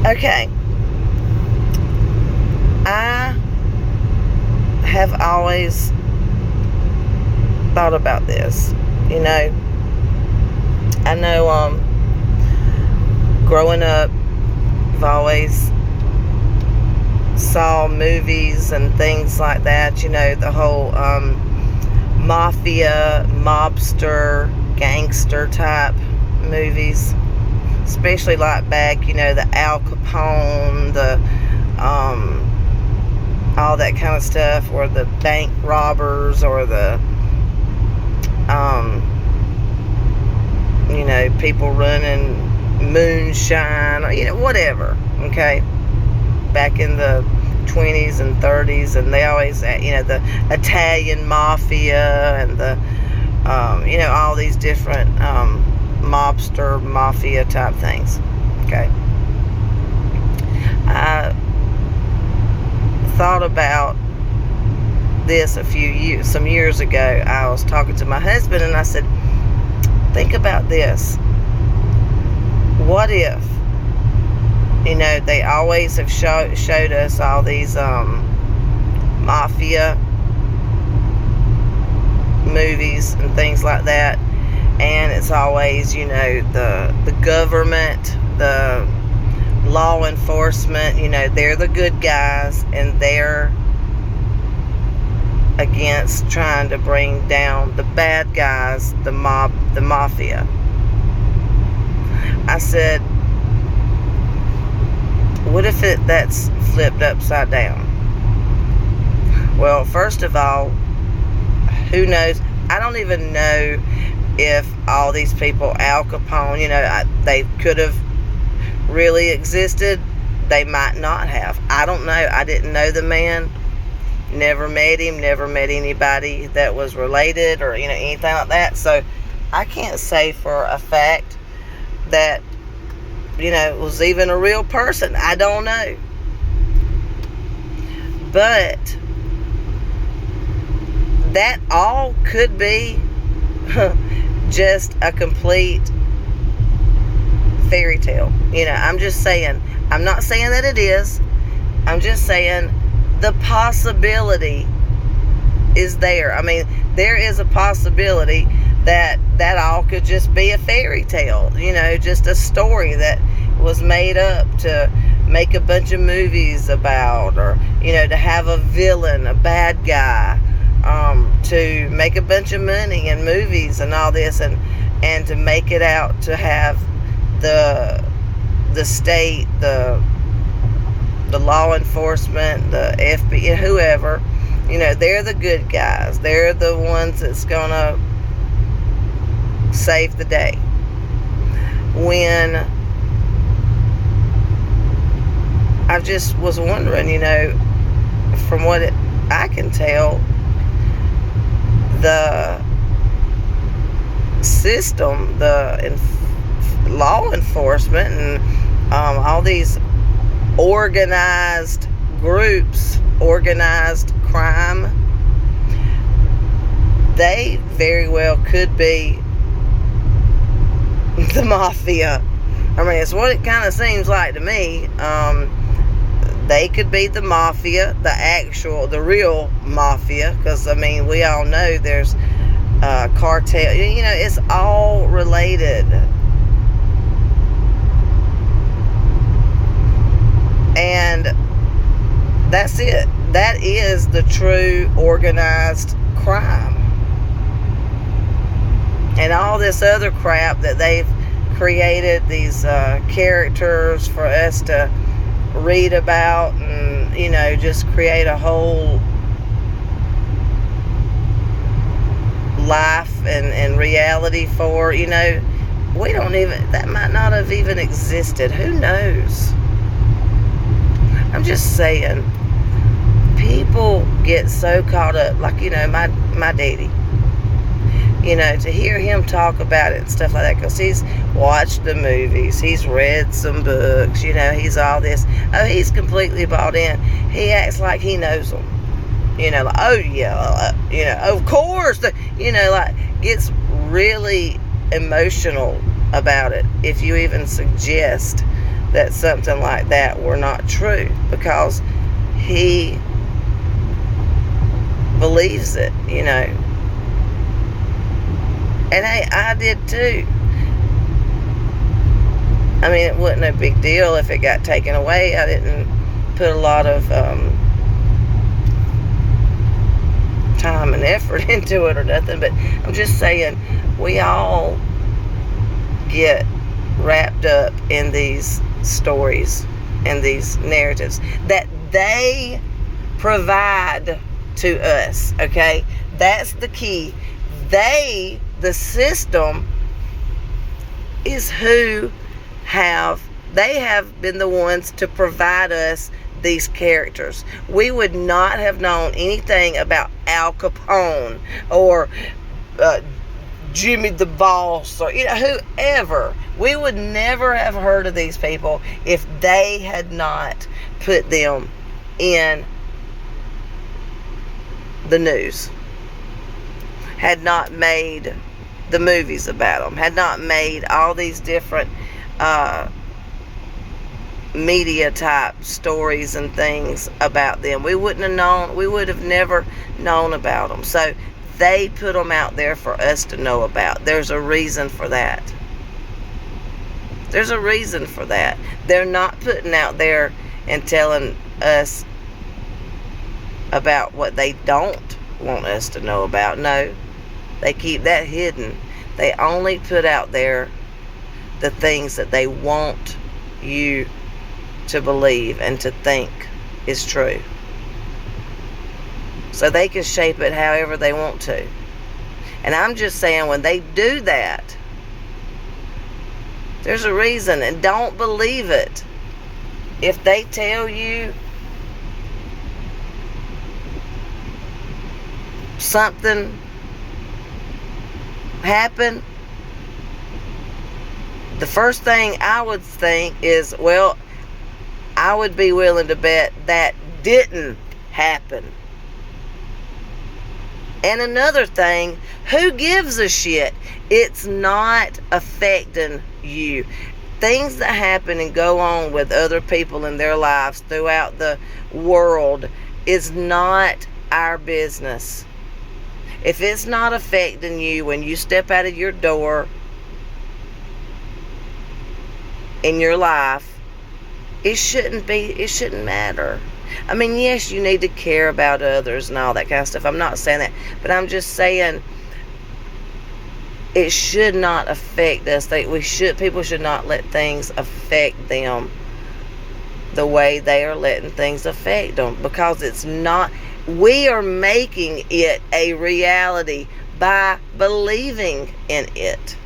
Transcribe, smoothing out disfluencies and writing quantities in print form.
Okay. I have always thought about this. I know growing up, I've always saw movies and things like that, the whole mafia, mobster, gangster type movies, especially like back, the Al Capone, the all that kind of stuff, or the bank robbers, or the people running moonshine, or whatever. Okay, back in the 20s and 30s, and they always, the Italian mafia, and the all these different mobster, mafia type things. Okay, I thought about this some years ago. I was talking to my husband, and I said, think about this. What if, they always have showed us all these mafia movies and things like that, and it's always, the government, the law enforcement, they're the good guys, and they're against trying to bring down the bad guys, the mafia. I said, what if that's flipped upside down? Well, first of all, who knows? I don't even know if all these people, Al Capone, they could have really existed. They might not have. I don't know. I didn't know the man. Never met him. Never met anybody that was related, or anything like that. So I can't say for a fact that it was even a real person. I don't know. But that all could be just a complete fairy tale. I'm just saying. I'm not saying that it is. I'm just saying the possibility is there. I mean, there is a possibility that all could just be a fairy tale. Just a story that was made up to make a bunch of movies about, or to have a villain, a bad guy, to make a bunch of money in movies and all this, and to make it out to have the state, the law enforcement, the FBI, whoever, they're the good guys. They're the ones that's gonna save the day. When I just was wondering, from what I can tell, the system, the law enforcement, and all these organized groups, organized crime, they very well could be the mafia. I mean, it's what it kind of seems like to me. They could be the mafia, the real mafia, because, we all know there's cartel. It's all related. And that's it. That is the true organized crime. And all this other crap that they've created, these characters for us to read about, and just create a whole life and reality for, we don't even, that might not have even existed. Who knows? I'm just saying, people get so caught up, like, my daddy, to hear him talk about it and stuff like that, because he's watched the movies, he's read some books, he's all this. Oh, he's completely bought in. He acts like he knows them. Like, oh yeah, of course, gets really emotional about it if you even suggest that something like that were not true, because he believes it, you know. And hey, I did too. I mean, it wasn't a big deal if it got taken away. I didn't put a lot of time and effort into it or nothing, but I'm just saying, we all get wrapped up in these stories and these narratives that they provide to us, okay? That's the key. The system is who they have been the ones to provide us these characters. We would not have known anything about Al Capone or Jimmy the Boss, or whoever. We would never have heard of these people if they had not put them in the news, had not made the movies about them, had not made all these different media type stories and things about them. We wouldn't have known. We would have never known about them. So they put them out there for us to know about. There's a reason for that. There's a reason for that. They're not putting out there and telling us about what they don't want us to know about. No, they keep that hidden. They only put out there the things that they want you to believe and to think is true, so they can shape it however they want to. And I'm just saying, when they do that, there's a reason. And don't believe it. If they tell you something happened, the first thing I would think is, well, I would be willing to bet that didn't happen. And another thing, who gives a shit? It's not affecting you. Things that happen and go on with other people in their lives throughout the world is not our business. If it's not affecting you when you step out of your door in your life, it shouldn't matter. I mean, yes, you need to care about others and all that kind of stuff. I'm not saying that. But I'm just saying, it should not affect us. People should not let things affect them the way they are letting things affect them. Because it's not, we are making it a reality by believing in it.